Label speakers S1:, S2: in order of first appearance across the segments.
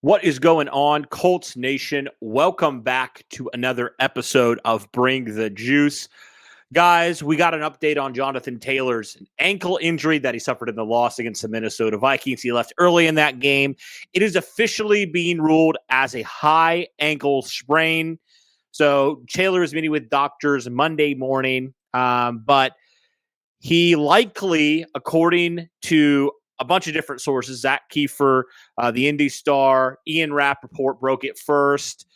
S1: What is going on, Colts Nation? Welcome back to another episode of Bring the Juice. Guys, we got an update on Jonathan Taylor's ankle injury that he suffered in the loss against the Minnesota Vikings. He left early in that game. It is officially being ruled as a high ankle sprain. So Taylor is meeting with doctors Monday morning, but he likely, according to a bunch of different sources, Zach Kiefer, the Indy Star, Ian Rappaport broke it first.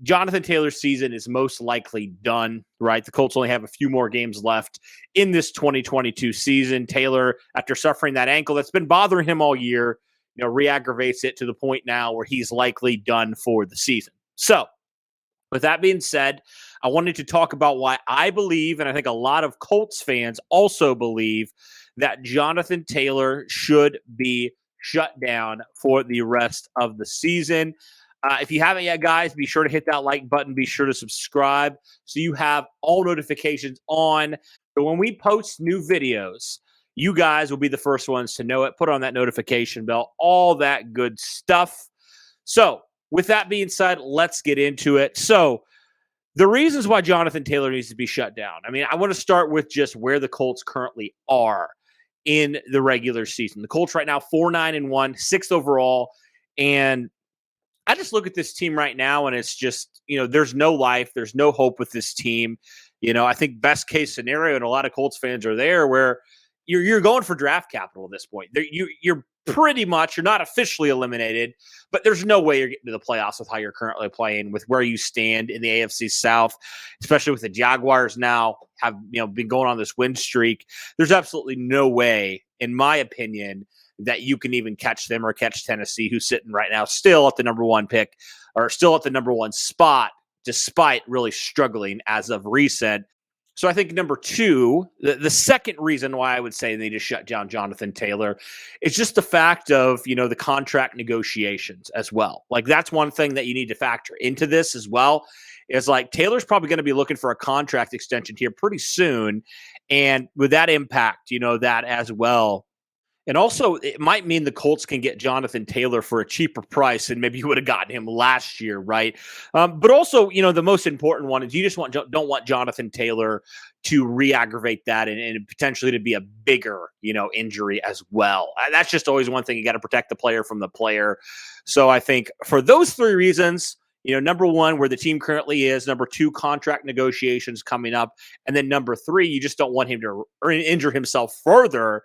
S1: Jonathan Taylor's season is most likely done, right? The Colts only have a few more games left in this 2022 season. Taylor, after suffering that ankle that's been bothering him all year, re-aggravates it to the point now where he's likely done for the season. So, with that being said, I wanted to talk about why I believe, and I think a lot of Colts fans also believe, that Jonathan Taylor should be shut down for the rest of the season. If you haven't yet, guys, be sure to hit that like button. Be sure to subscribe so you have all notifications on. So when we post new videos, you guys will be the first ones to know it. Put on that notification bell, all that good stuff. So with that being said, let's get into it. So the reasons why Jonathan Taylor needs to be shut down. I mean, I want to start with just where the Colts currently are in the regular season. The Colts right now 4-9-1, 6th overall, and I just look at this team right now, and it's just, there's no life. There's no hope with this team. I think best case scenario, and a lot of Colts fans are there, where you're going for draft capital at this point. You're pretty much, you're not officially eliminated, but there's no way you're getting to the playoffs with how you're currently playing, with where you stand in the AFC South, especially with the Jaguars now have been going on this win streak. There's absolutely no way, in my opinion, that you can even catch them or catch Tennessee, who's sitting right now still at the number one pick, or still at the number one spot, despite really struggling as of recent. So I think number two, the second reason why I would say they need to shut down Jonathan Taylor is just the fact of, the contract negotiations as well. Like, that's one thing that you need to factor into this as well, is like Taylor's probably going to be looking for a contract extension here pretty soon. And with that impact, that as well. And also, it might mean the Colts can get Jonathan Taylor for a cheaper price than maybe you would have gotten him last year, right? But also, the most important one is you just don't want Jonathan Taylor to re-aggravate that and potentially to be a bigger, injury as well. That's just always one thing. You got to protect the player from the player. So I think for those three reasons, number one, where the team currently is, number two, contract negotiations coming up, and then number three, you just don't want him to injure himself further.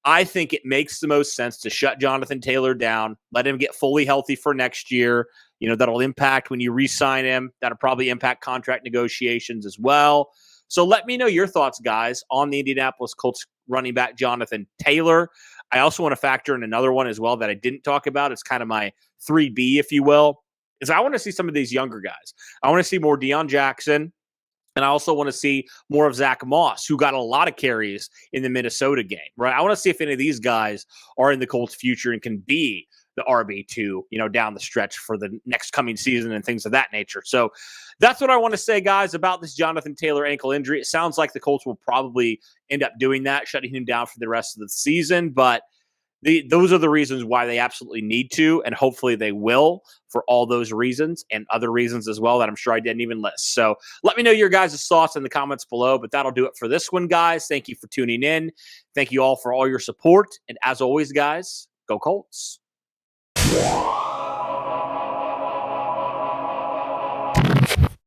S1: I think it makes the most sense to shut Jonathan Taylor down, let him get fully healthy for next year. That'll impact when you re-sign him. That'll probably impact contract negotiations as well. So let me know your thoughts, guys, on the Indianapolis Colts running back Jonathan Taylor. I also want to factor in another one as well that I didn't talk about. It's kind of my 3B, if you will, is I want to see some of these younger guys. I want to see more Deion Jackson. And I also want to see more of Zach Moss, who got a lot of carries in the Minnesota game, right? I want to see if any of these guys are in the Colts' future and can be the RB2, down the stretch for the next coming season and things of that nature. So that's what I want to say, guys, about this Jonathan Taylor ankle injury. It sounds like the Colts will probably end up doing that, shutting him down for the rest of the season, but those are the reasons why they absolutely need to, and hopefully they will, for all those reasons and other reasons as well that I'm sure I didn't even list. So let me know your guys' thoughts in the comments below, but that'll do it for this one, guys. Thank you for tuning in. Thank you all for all your support. And as always, guys, go Colts.